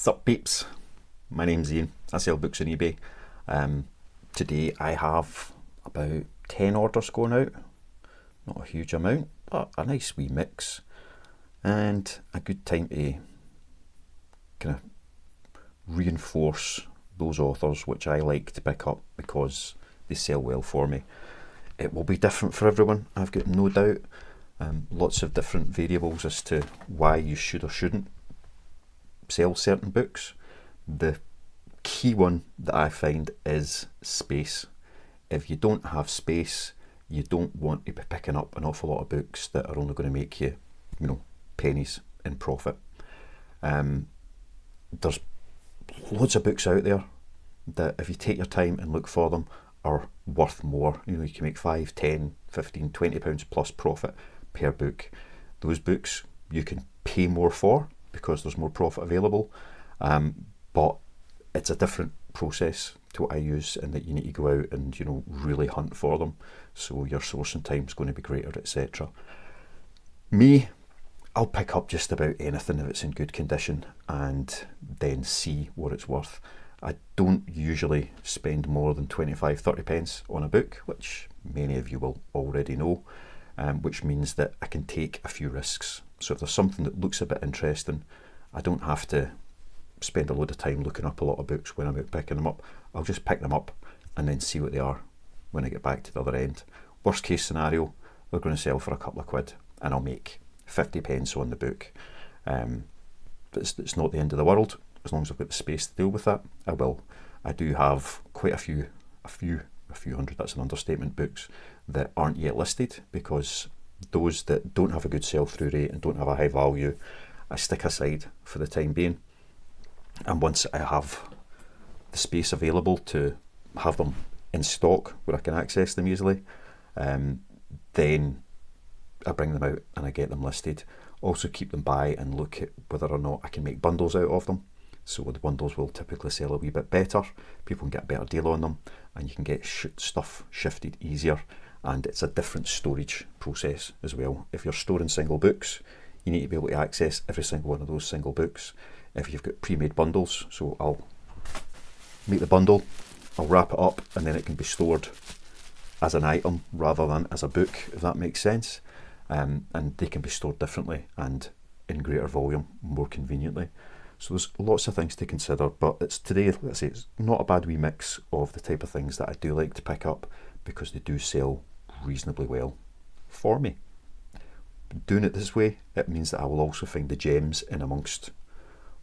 Sup peeps, my name's Ian, I sell books on eBay. Today I have about 10 orders going out, not a huge amount, but a nice wee mix and a good time to kind of reinforce those authors which I like to pick up because they sell well for me. It will be different for everyone, I've got no doubt. Lots of different variables as to why you should or shouldn't sell certain books. The key one that I find is space. If you don't have space, you don't want to be picking up an awful lot of books that are only going to make you, pennies in profit. There's loads of books out there that if you take your time and look for them are worth more. You can make 5, 10, 15, 20 pounds plus profit per book. Those books you can pay more for because there's more profit available, but it's a different process to what I use, in that you need to go out and really hunt for them, so your sourcing time is going to be greater, etc. Me, I'll pick up just about anything if it's in good condition and then see what it's worth. I don't usually spend more than 25-30 pence on a book, which many of you will already know, which means that I can take a few risks. So if there's something that looks a bit interesting, I don't have to spend a load of time looking up a lot of books when I'm out picking them up. I'll just pick them up and then see what they are when I get back to the other end. Worst case scenario, they're going to sell for a couple of quid and I'll make 50 pence on the book. It's not the end of the world. As long as I've got the space to deal with that, I will. I do have quite a few hundred, that's an understatement, books that aren't yet listed, because those that don't have a good sell-through rate and don't have a high value, I stick aside for the time being. And once I have the space available to have them in stock where I can access them easily, then I bring them out and I get them listed. Also keep them by and look at whether or not I can make bundles out of them. So the bundles will typically sell a wee bit better, people can get a better deal on them, and you can get stuff shifted easier, and it's a different storage process as well. If you're storing single books, you need to be able to access every single one of those single books. If you've got pre-made bundles, so I'll make the bundle, I'll wrap it up, and then it can be stored as an item rather than as a book, if that makes sense. And they can be stored differently and in greater volume, more conveniently. So there's lots of things to consider, but today, let's say, it's not a bad wee mix of the type of things that I do like to pick up, because they do sell reasonably well for me. Doing it this way, it means that I will also find the gems in amongst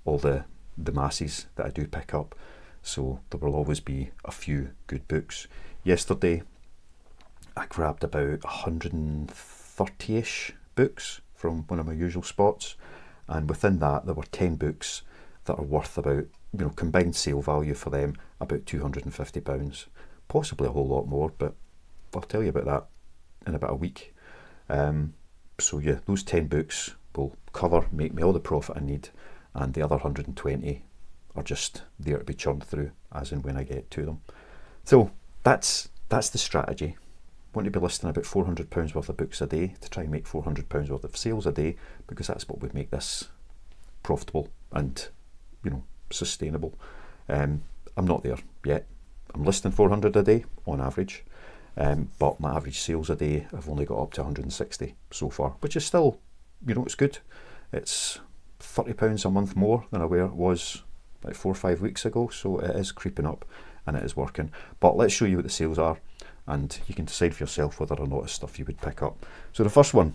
all the masses that I do pick up. So there will always be a few good books. Yesterday, I grabbed about 130-ish books from one of my usual spots, and within that there were 10 books that are worth about, combined sale value for them, about £250. Possibly a whole lot more, but I'll tell you about that in about a week. So yeah, those 10 books will make me all the profit I need, and the other 120 are just there to be churned through as and when I get to them. So that's the strategy. I want to be listing about £400 worth of books a day to try and make £400 worth of sales a day, because that's what would make this profitable and sustainable. I'm not there yet. I'm listing 400 a day on average, but my average sales a day I've only got up to 160 so far, which is still, it's good. It's £30 a month more than I was like 4 or 5 weeks ago, so it is creeping up and it is working. But let's show you what the sales are, and you can decide for yourself whether or not it's stuff you would pick up. So the first one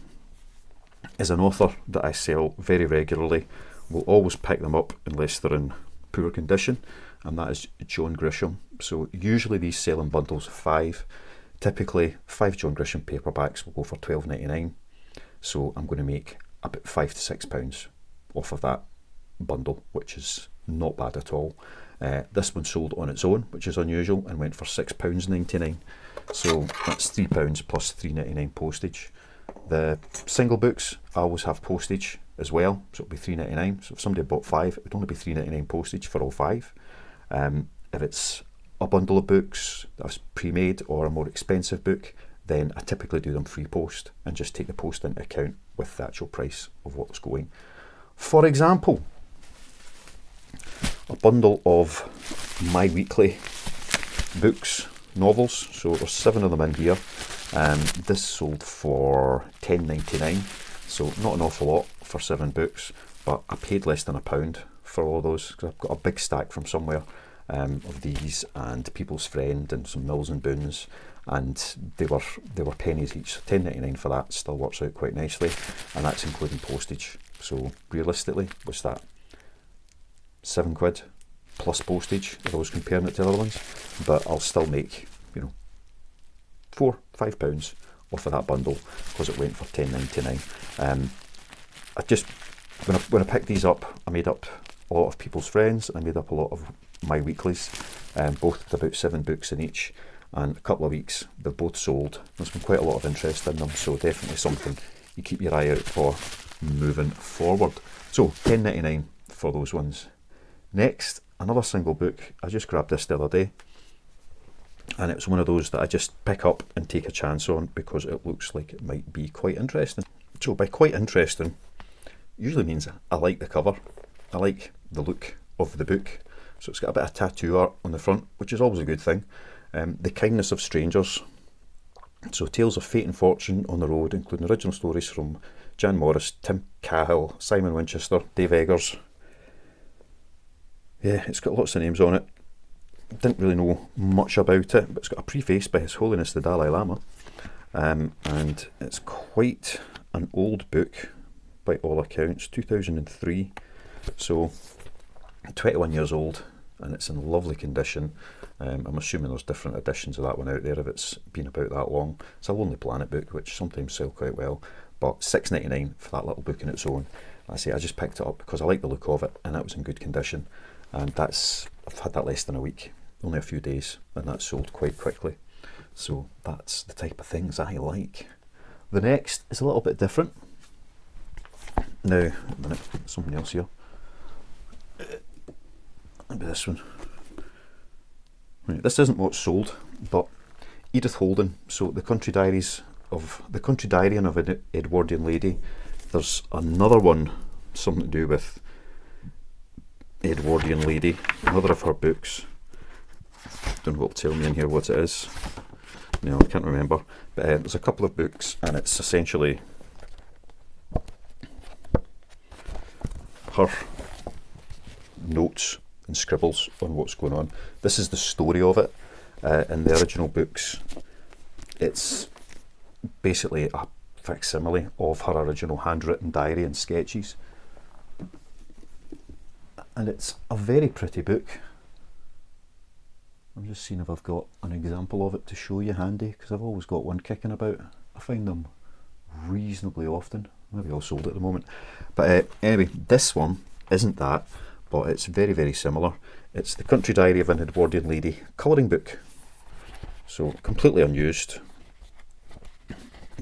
is an author that I sell very regularly. We'll always pick them up unless they're in poor condition, and that is John Grisham. So usually these sell in bundles of 5. Typically 5 John Grisham paperbacks will go for £12.99. So I'm going to make about £5 to £6 off of that bundle, which is not bad at all. This one sold on its own, which is unusual, and went for £6.99. So that's £3 plus £3.99 postage. The single books I always have postage as well, so it'll be £3.99. So if somebody bought 5, it would only be £3.99 postage for all 5. If it's a bundle of books that's pre-made or a more expensive book, then I typically do them free post and just take the post into account with the actual price of what's going. For example, a bundle of my weekly books, novels. So there's 7 of them in here. This sold for £10.99, so not an awful lot for 7 books, but I paid less than £1 for all of those because I've got a big stack from somewhere of these and People's Friend and some Mills and Boons, and they were pennies each. So £10.99 for that still works out quite nicely, and that's including postage. So realistically, what's that? £7 plus postage if I was comparing it to other ones, but I'll still make, you know, £4-5 off of that bundle because it went for £10.99. I just when I picked these up, I made up a lot of People's Friends and I made up a lot of my weeklies, both with about 7 books in each, and a couple of weeks they've both sold. There's been quite a lot of interest in them, so definitely something you keep your eye out for moving forward. So £10.99 for those ones. Next, another single book. I just grabbed this the other day, and it was one of those that I just pick up and take a chance on because it looks like it might be quite interesting. So by quite interesting usually means I like the cover, I like the look of the book. So it's got a bit of tattoo art on the front, which is always a good thing. The Kindness of Strangers. So tales of fate and fortune on the road, including original stories from Jan Morris, Tim Cahill, Simon Winchester, Dave Eggers. Yeah, it's got lots of names on it. Didn't really know much about it, but it's got a preface by His Holiness the Dalai Lama, and it's quite an old book by all accounts, 2003, so 21 years old, and it's in lovely condition. I'm assuming there's different editions of that one out there if it's been about that long. It's a Lonely Planet book, which sometimes sell quite well, but £6.99 for that little book in its own. I say I just picked it up because I like the look of it and that was in good condition, and I've had that less than a week, only a few days, and that's sold quite quickly. So that's the type of things I like. The next is a little bit different. Now, a minute, something else here. Maybe this one. Right, this isn't what's sold, but Edith Holden. So the Country Diary of an Edwardian Lady. There's another one, something to do with Edwardian Lady, another of her books. Don't know what will tell me in here what it is. No, I can't remember. But there's a couple of books, and it's essentially her notes and scribbles on what's going on. This is the story of it. In the original books, it's basically a facsimile of her original handwritten diary and sketches, and it's a very pretty book. I'm just seeing if I've got an example of it to show you handy, because I've always got one kicking about. I find them reasonably often. Maybe all sold at the moment, but anyway, this one isn't that, but it's very, very similar. It's the Country Diary of an Edwardian Lady colouring book, so completely unused,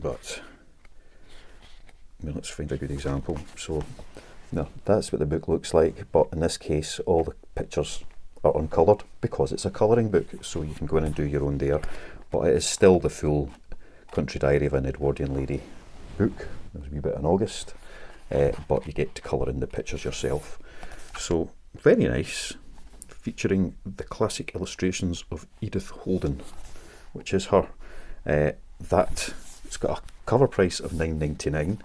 but I mean, let's find a good example. So no, that's what the book looks like, but in this case all the pictures are uncoloured because it's a colouring book, so you can go in and do your own there, but it is still the full Country Diary of an Edwardian Lady book. There's a wee bit in August, but you get to colour in the pictures yourself. So very nice, featuring the classic illustrations of Edith Holden, which is her. It's got a cover price of £9.99.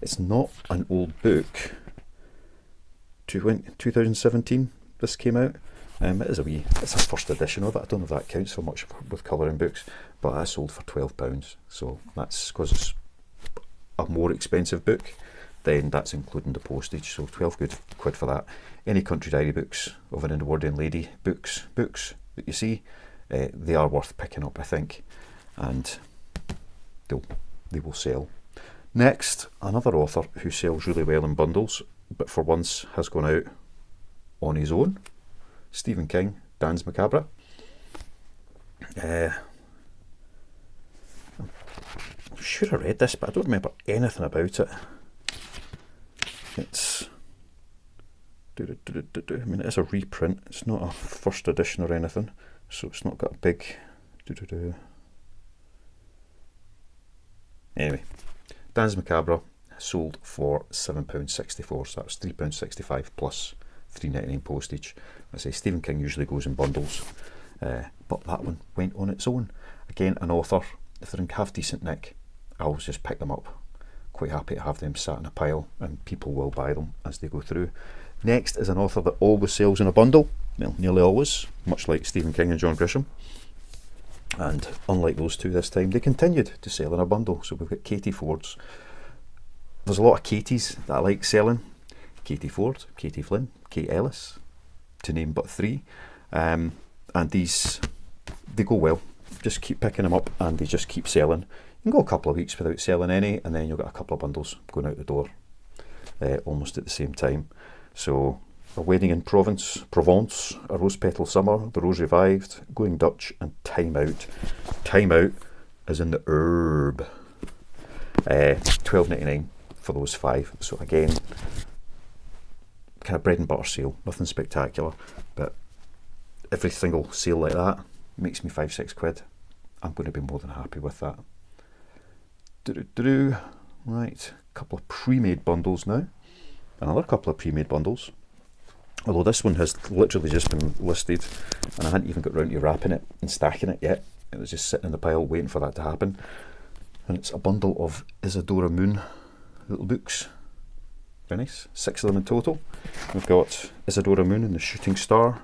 It's not an old book. 2017 this came out. It's a first edition of it. I don't know if that counts for much with colouring books, but I sold for £12. So that's because it's a more expensive book, then that's including the postage. So 12 quid for that. Any Country Diary books of an Edwardian Lady books that you see, they are worth picking up, I think, and they will sell. Next, another author who sells really well in bundles, but for once has gone out on his own. Stephen King, Danse Macabre. I'm sure I read this, but I don't remember anything about it. It's I mean, it is a reprint. It's not a first edition or anything, so it's not got a big Anyway, Danse Macabre sold for £7.64, so that's £3.65 plus £3.99 postage. I say Stephen King usually goes in bundles, but that one went on its own. Again, an author, if they're in half decent nick, I always just pick them up. Quite happy to have them sat in a pile, and people will buy them as they go through. Next is an author that always sells in a bundle, well, nearly always, much like Stephen King and John Grisham. And unlike those two this time, they continued to sell in a bundle. So we've got Katy Ford's. There's a lot of Katys that I like selling. Katy Ford, Katy Flynn, Kate Ellis, to name but three. And these, they go well. Just keep picking them up and they just keep selling. You can go a couple of weeks without selling any, and then you'll get a couple of bundles going out the door almost at the same time. So, A Wedding in Provence, A Rose Petal Summer, The Rose Revived, Going Dutch, and Time Out. Time Out is in the herb. £12.99 for those 5. So again, kind of bread and butter sale, nothing spectacular, but every single sale like that makes me £5-6. I'm going to be more than happy with that. Right, a couple of pre-made bundles now. Another couple of pre-made bundles. Although this one has literally just been listed and I hadn't even got round to wrapping it and stacking it yet. It was just sitting in the pile waiting for that to happen. And it's a bundle of Isadora Moon little books. Very nice. 6 of them in total. We've got Isadora Moon and the Shooting Star,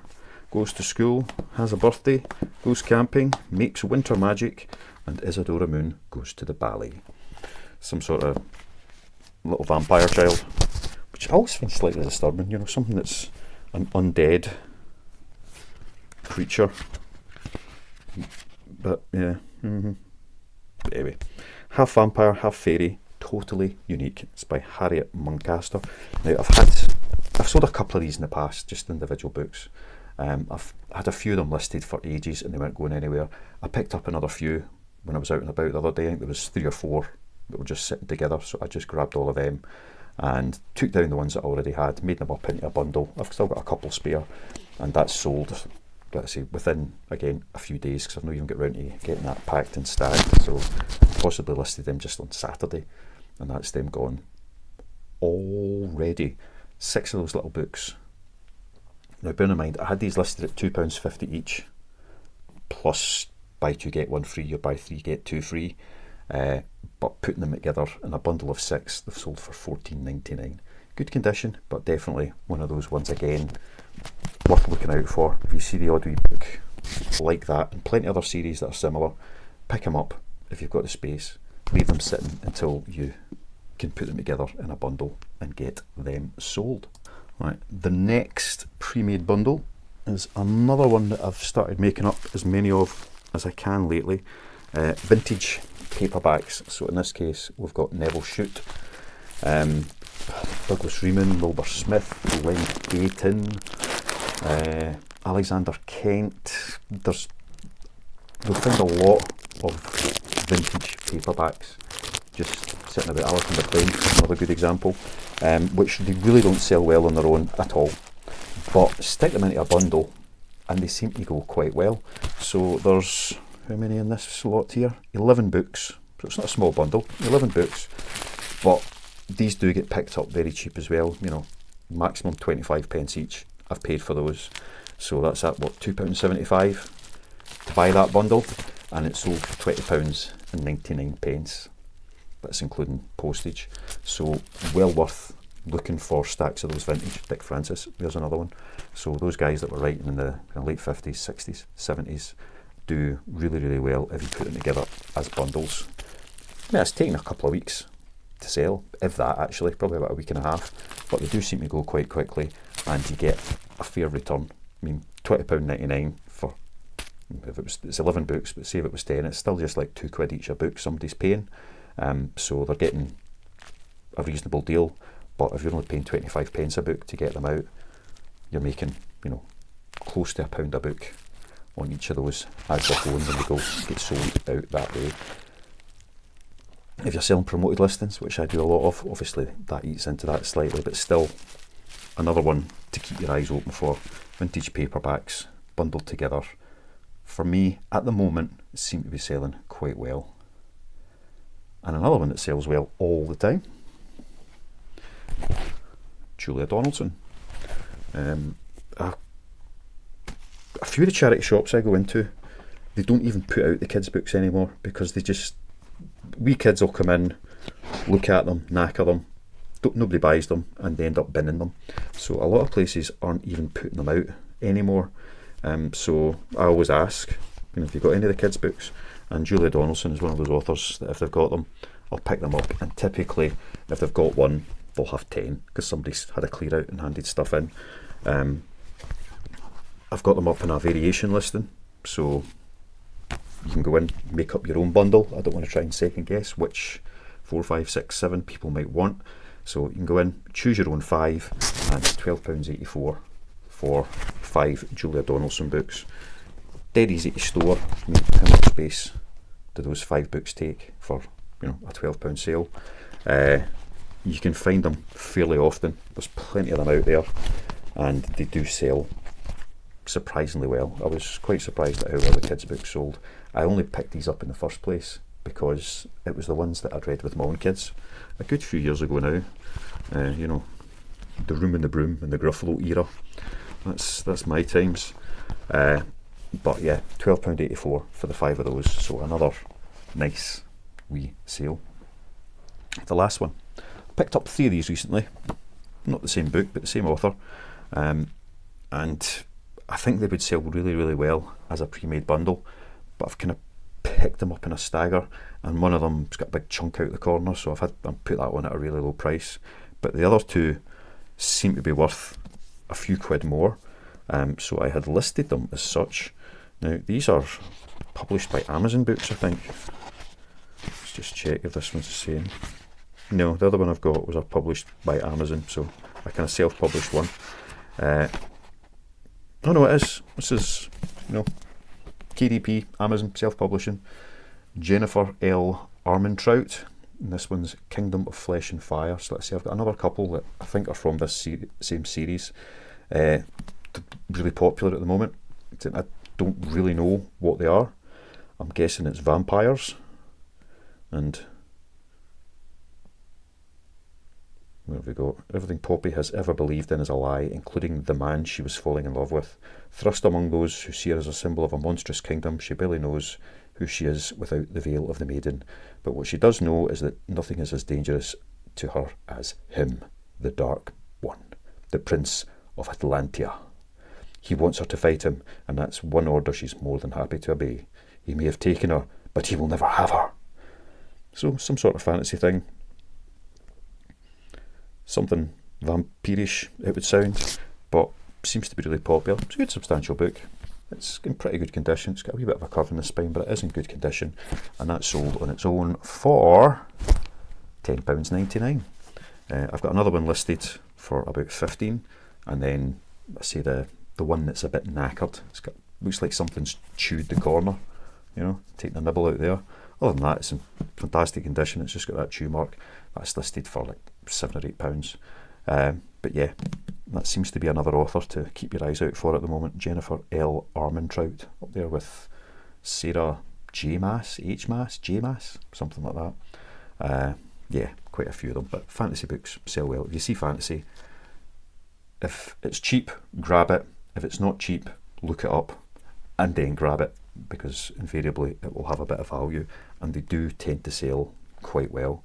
Goes to School, Has a Birthday, Goes Camping, Makes Winter Magic, and Isadora Moon Goes to the Ballet. Some sort of little vampire child, which I always find slightly disturbing, you know, something that's an undead creature. But yeah, anyway, half vampire, half fairy, totally unique. It's by Harriet Muncaster. Now I've sold a couple of these in the past, just individual books. I've had a few of them listed for ages and they weren't going anywhere. I picked up another few when I was out and about the other day. I think there was 3 or 4 that were just sitting together, so I just grabbed all of them and took down the ones that I already had, made them up into a bundle. I've still got a couple spare, and that's sold, let's say, within, again, a few days, because I've not even got round to getting that packed and stacked. So possibly listed them just on Saturday, and that's them gone already. 6 of those little books. Now bear in mind, I had these listed at £2.50 each, plus buy 2 get 1 free, or buy 3 get 2 free. But putting them together in a bundle of 6, they've sold for £14.99. Good condition, but definitely one of those ones, again, worth looking out for. If you see the odd wee book like that, and plenty of other series that are similar, pick them up if you've got the space. Leave them sitting until you can put them together in a bundle and get them sold. Right, the next pre-made bundle is another one that I've started making up as many of as I can lately. Vintage paperbacks. So in this case we've got Neville Shute, Douglas Freeman, Wilbur Smith, Len Dayton, Alexander Kent. You'll find a lot of vintage paperbacks just sitting about. Alice in the Plain, another good example, which they really don't sell well on their own at all, but stick them into a bundle and they seem to go quite well. So there's, how many in this lot here? 11 books. So it's not a small bundle, 11 books. But these do get picked up very cheap as well, you know, maximum 25p each. I've paid for those. So that's at what, £2.75 to buy that bundle, and it's sold for £20.99. That's including postage. So well worth looking for stacks of those vintage. Dick Francis, there's another one. So those guys that were writing in the late 50s, 60s, 70s do really, really well if you put them together as bundles. I mean, it's taken a couple of weeks to sell, if that actually, probably about a week and a half, but they do seem to go quite quickly and you get a fair return. I mean, £20.99 for, if it's 11 books, but say if it was 10, it's still just like £2 each a book somebody's paying. So they're getting a reasonable deal, but if you're only paying 25p a book to get them out, you're making, you know, close to £1 a book on each of those as they're going when they go get sold out that way. If you're selling promoted listings, which I do a lot of, obviously that eats into that slightly, but still another one to keep your eyes open for. Vintage paperbacks bundled together, for me at the moment, seem to be selling quite well. And another one that sells well all the time, Julia Donaldson. A few of the charity shops I go into, they don't even put out the kids' books anymore, because they just, wee kids will come in, look at them, knacker them, nobody buys them, and they end up binning them. So a lot of places aren't even putting them out anymore. So I always ask, if you've got any of the kids' books, and Julia Donaldson is one of those authors that if they've got them, I'll pick them up. And typically, if they've got one, they'll have 10, because somebody's had a clear out and handed stuff in. I've got them up in a variation listing, so you can go in, make up your own bundle. I don't want to try and second guess which 4, 5, 6, 7 people might want. So you can go in, choose your own 5, and £12.84 for 5 Julia Donaldson books. Dead easy to store. I mean, how much space do those 5 books take for a £12 sale? You can find them fairly often. There's plenty of them out there, and they do sell surprisingly well. I was quite surprised at how well the kids' books sold. I only picked these up in the first place because it was the ones that I'd read with my own kids a good few years ago now. The Room and the Broom and the Gruffalo era. That's my times. But yeah, £12.84 for the 5 of those. So another nice wee sale. The last one. I picked up 3 of these recently. Not the same book, but the same author. And I think they would sell really, really well as a pre-made bundle. But I've kind of picked them up in a stagger, and one of them's got a big chunk out the corner, so I've put that one at a really low price. But the other 2 seem to be worth a few quid more, so I had listed them as such. Now these are published by Amazon Books, I think. Let's just check if this one's the same. No, the other one I've got was published by Amazon, so I kind of self-published one. Oh no, it is. This is, KDP, Amazon, self-publishing. Jennifer L. Armentrout. And this one's Kingdom of Flesh and Fire. So let's see, I've got another couple that I think are from this same series. They're really popular at the moment. I don't really know what they are. I'm guessing it's vampires. And where have we got? Everything Poppy has ever believed in is a lie, including the man she was falling in love with. Thrust among those who see her as a symbol of a monstrous kingdom, she barely knows who she is without the veil of the maiden. But what she does know is that nothing is as dangerous to her as him, the Dark One, the Prince of Atlantia. He wants her to fight him, and that's one order she's more than happy to obey. He may have taken her, but he will never have her. So, some sort of fantasy thing. Something vampirish, it would sound, but seems to be really popular. It's a good substantial book. It's in pretty good condition. It's got a wee bit of a curve in the spine, but it is in good condition, and that's sold on its own for £10.99. I've got another one listed for about 15, and then I say the one that's a bit knackered. Looks like something's chewed the corner, take the nibble out there. Other than that, it's in fantastic condition. It's just got that chew mark. That's listed for like £7 or £8. But yeah, that seems to be another author to keep your eyes out for at the moment. Jennifer L. Armentrout, up there with Sarah J. Maas, something like that. Yeah, quite a few of them. But fantasy books sell well. If you see fantasy, if it's cheap, grab it. If it's not cheap, look it up and then grab it, because invariably it will have a bit of value, and they do tend to sell quite well.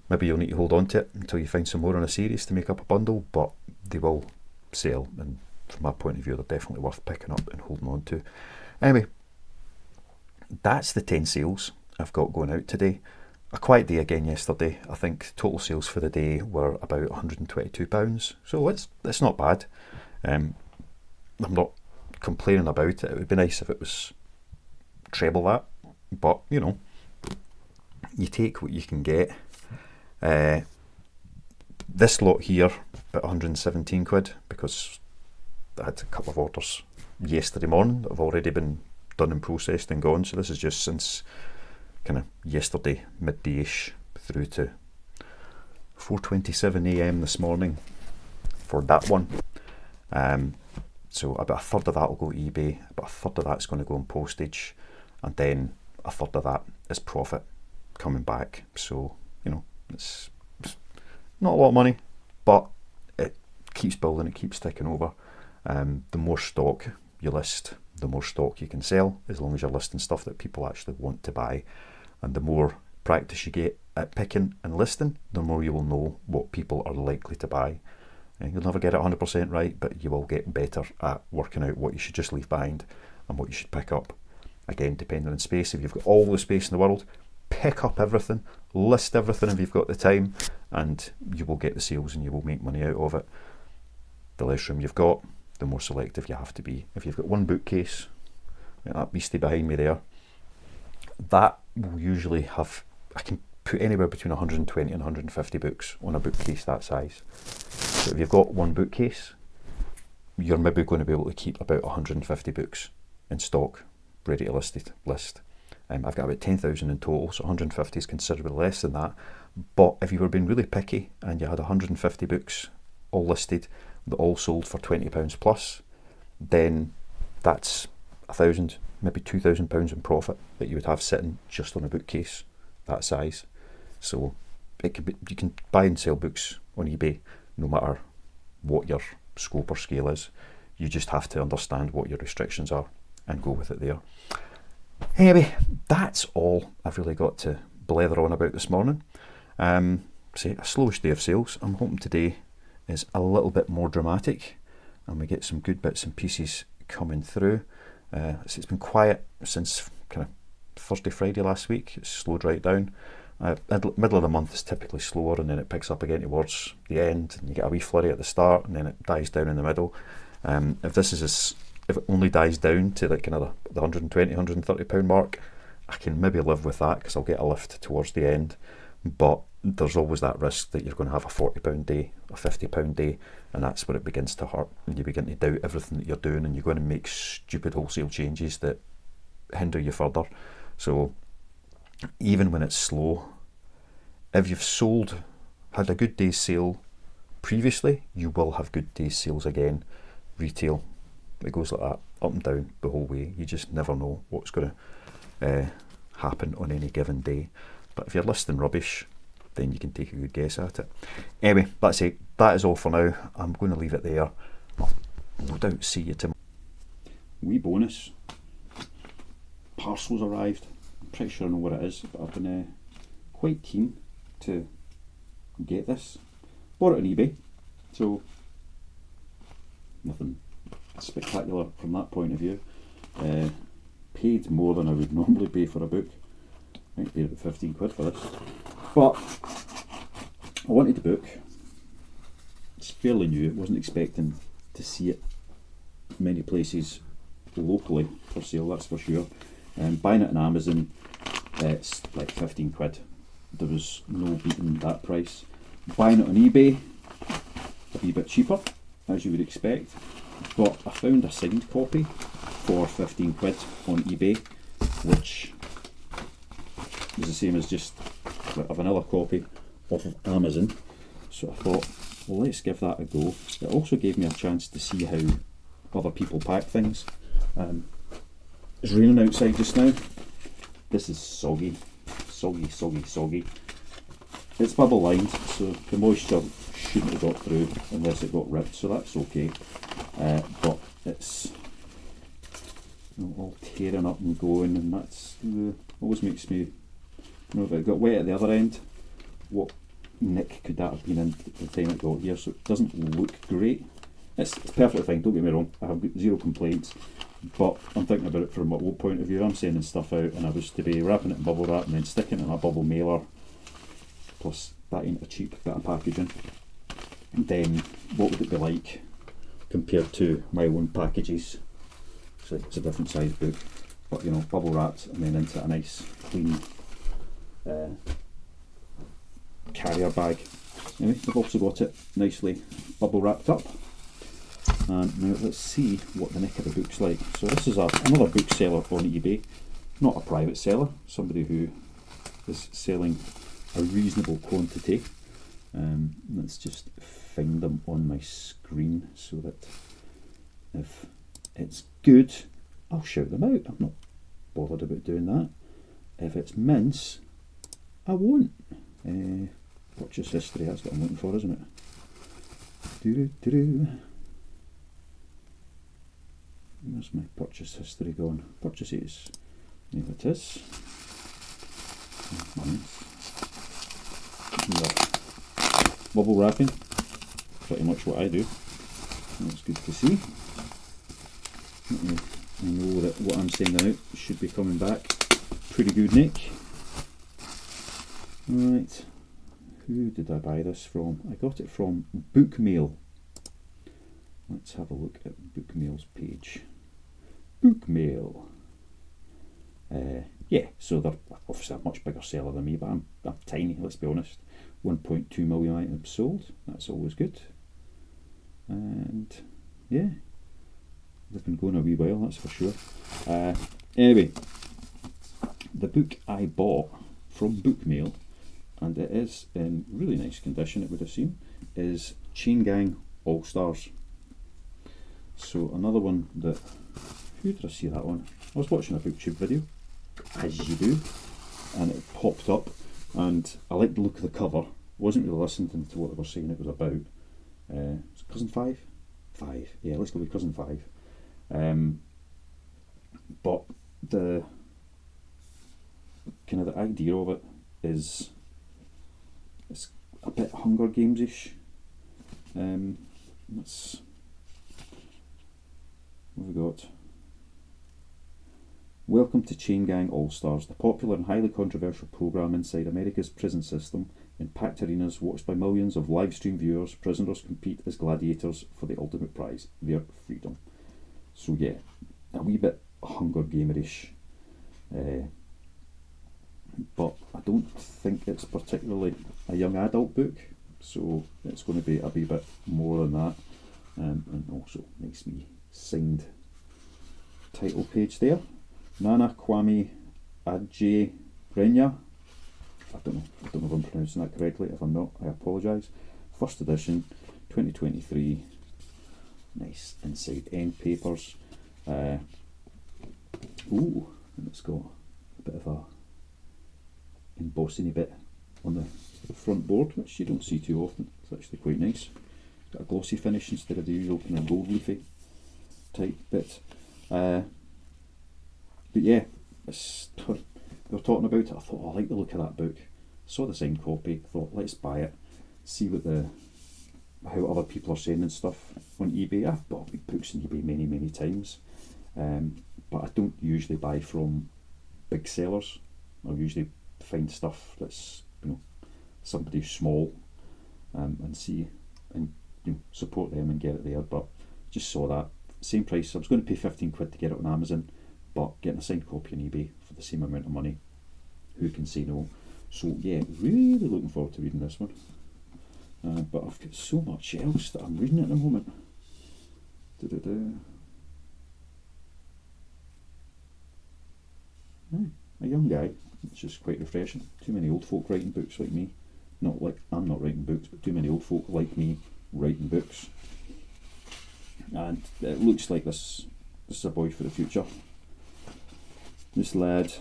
Maybe you'll need to hold on to it until you find some more in a series to make up a bundle, but they will sell, and from my point of view, they're definitely worth picking up and holding on to. Anyway, that's the 10 sales I've got going out today. A quiet day again yesterday. I think total sales for the day were about £122, so it's not bad. I'm not complaining about it. It would be nice if it was treble that, but you take what you can get. This lot here, about 117 quid, because I had a couple of orders yesterday morning that have already been done and processed and gone, so this is just since kind of yesterday midday-ish through to 4:27 AM this morning for that one. So about a third of that will go to eBay, about a third of that's going to go on postage, and then a third of that is profit coming back. So it's not a lot of money, but it keeps building, it keeps ticking over. The more stock you list, the more stock you can sell, as long as you're listing stuff that people actually want to buy. And the more practice you get at picking and listing, the more you will know what people are likely to buy. And you'll never get it 100% right, but you will get better at working out what you should just leave behind and what you should pick up. Again, depending on space. If you've got all the space in the world, pick up everything, list everything if you've got the time, and you will get the sales and you will make money out of it. The less room you've got, the more selective you have to be. If you've got one bookcase, like that beastie behind me there, that will usually have, I can put anywhere between 120 and 150 books on a bookcase that size. So if you've got one bookcase, you're maybe going to be able to keep about 150 books in stock, ready to list. I've got about 10,000 in total, so 150 is considerably less than that. But if you were being really picky and you had 150 books all listed, that all sold for £20 plus, then that's £1,000, maybe £2,000 in profit that you would have sitting just on a bookcase that size. So it could be, you can buy and sell books on eBay no matter what your scope or scale is. You just have to understand what your restrictions are and go with it there. Anyway, that's all I've really got to blether on about this morning. Say a slowish day of sales. I'm hoping today is a little bit more dramatic and we get some good bits and pieces coming through. It's been quiet since kind of Thursday, Friday last week. It's slowed right down. Middle of the month is typically slower, and then it picks up again towards the end, and you get a wee flurry at the start, and then it dies down in the middle. If it only dies down to like kind of the £120, £130 mark, I can maybe live with that because I'll get a lift towards the end. But there's always that risk that you're going to have a £40 day, a £50 day, and that's where it begins to hurt, and you begin to doubt everything that you're doing, and you're going to make stupid wholesale changes that hinder you further. So even when it's slow, if you've had a good day's sale previously, you will have good day's sales again. Retail, it goes like that, up and down the whole way. You just never know what's going to happen on any given day. But if you're listing rubbish, then you can take a good guess at it. Anyway, that's it. That is all for now. I'm going to leave it there. I'll no doubt see you tomorrow. Wee bonus. Parcel's arrived. I'm pretty sure I know what it is, but I've been quite keen to get this. Bought it on eBay, so nothing spectacular from that point of view. Paid more than I would normally pay for a book. I might pay about 15 quid for this. But I wanted the book. It's fairly new. I wasn't expecting to see it many places locally for sale, that's for sure. Buying it on Amazon, it's like 15 quid. There was no beating that price. Buying it on eBay, a wee bit cheaper, as you would expect. But I found a signed copy for 15 quid on eBay, which is the same as just a vanilla copy off of Amazon. So I thought, well, let's give that a go. It also gave me a chance to see how other people pack things. It's raining outside just now. This is soggy. It's bubble lined, so the moisture shouldn't have got through unless it got ripped, so that's okay. But it's all tearing up and going, and that's always makes me, if it got wet at the other end, what nick could that have been in the time it got here? So it doesn't look great. It's perfectly fine, don't get me wrong, I have got zero complaints, but I'm thinking about it from my old point of view. I'm sending stuff out and I was to be wrapping it in bubble wrap and then sticking it in a bubble mailer, plus that ain't a cheap bit of packaging. And then what would it be like compared to my own packages? So it's a different size book, but you know, bubble wrapped and then into a nice clean carrier bag. Anyway, I've also got it nicely bubble wrapped up. And now let's see what the neck of the book's like. So this is another bookseller on eBay, not a private seller, somebody who is selling a reasonable quantity. Let's just find them on my screen so that if it's good, I'll shout them out. I'm not bothered about doing that. If it's mince, I won't. Purchase history, that's what I'm looking for, isn't it? Where's my purchase history gone? Purchases. There it is. Bubble wrapping. Pretty much what I do. That's good to see. I know that what I'm sending out should be coming back pretty good, Nick. Right. Who did I buy this from? I got it from Bookmail. Let's have a look at Bookmail's page. Bookmail. Yeah, so they're obviously a much bigger seller than me, but I'm tiny, let's be honest. 1.2 million items sold, that's always good. And yeah, they've been going a wee while, that's for sure. Anyway, the book I bought from Bookmail, and it is in really nice condition, it would have seemed, is Chain Gang All Stars. So another one that, who did I see that on? I was watching a BookTube video, as you do, and it popped up, and I liked the look of the cover. Wasn't really listening to what they were saying it was about. It's Cousin Five? Five, yeah, let's go with Cousin Five. But the kind of the idea of it is, it's a bit Hunger Games-ish. Let's, what have we got? Welcome to Chain Gang All Stars, the popular and highly controversial program inside America's prison system. In packed arenas watched by millions of live stream viewers, prisoners compete as gladiators for the ultimate prize, their freedom. So yeah, a wee bit Hunger Gamer-ish. But I don't think it's particularly a young adult book, so it's going to be a wee bit more than that. And also nice wee signed title page there. Nana Kwame Adjei-Renya. I don't know if I'm pronouncing that correctly. If I'm not, I apologise. First edition, 2023. Nice inside end papers. Ooh, and it's got a bit of a embossing bit on the front board, which you don't see too often. It's actually quite nice. Got a glossy finish instead of the usual kind of gold leafy type bit. But yeah, they were talking about it. I thought, oh, I like the look of that book. Saw the signed copy, thought let's buy it, see what how other people are saying and stuff on eBay. I've bought books on eBay many times, but I don't usually buy from big sellers. I usually find stuff that's, you know, somebody small, and see and, you know, support them and get it there. But just saw that same price. I was going to pay 15 quid to get it on Amazon, but getting a signed copy on eBay for the same amount of money, who can say no? So yeah, really looking forward to reading this one. But I've got so much else that I'm reading at the moment. A young guy, which is quite refreshing. Too many old folk writing books like me. Not like I'm not writing books, but too many old folk like me writing books. And it looks like this is a boy for the future. This lad,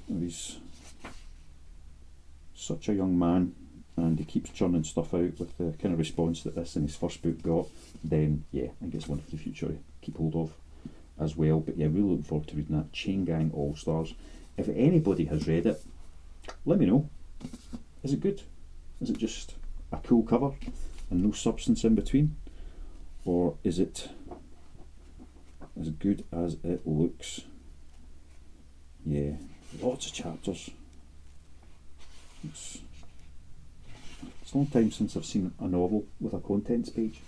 he's such a young man, and he keeps churning stuff out with the kind of response that this in his first book got. Then yeah, I think it's one for the future to keep hold of as well. But yeah, really looking forward to reading that. Chain Gang All Stars. If anybody has read it, let me know. Is it good? Is it just a cool cover and no substance in between? Or is it as good as it looks? Yeah, lots of chapters. It's a long time since I've seen a novel with a contents page,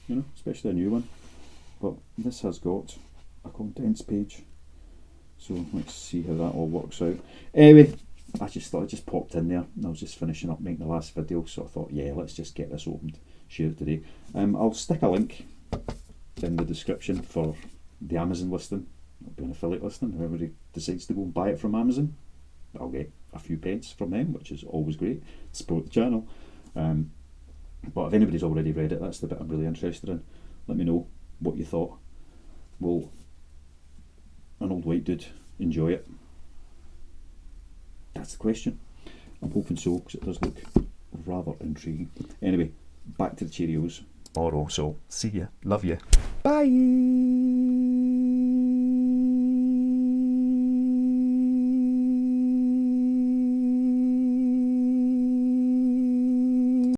you know, especially a new one. But this has got a contents page, so let's see how that all works out. Anyway, I just thought it just popped in there, and I was just finishing up making the last video, so I thought, yeah, let's just get this opened, share it today. I'll stick a link in the description for the Amazon listing. It'll be an affiliate listing. Whoever decides to go and buy it from Amazon, I'll get a few pence from them, which is always great. Support the channel. But if anybody's already read it, that's the bit I'm really interested in. Let me know what you thought. Will an old white dude enjoy it? That's the question. I'm hoping so, because it does look rather intriguing. Anyway, back to the Cheerios. Tomorrow, so see ya. Love you. Bye.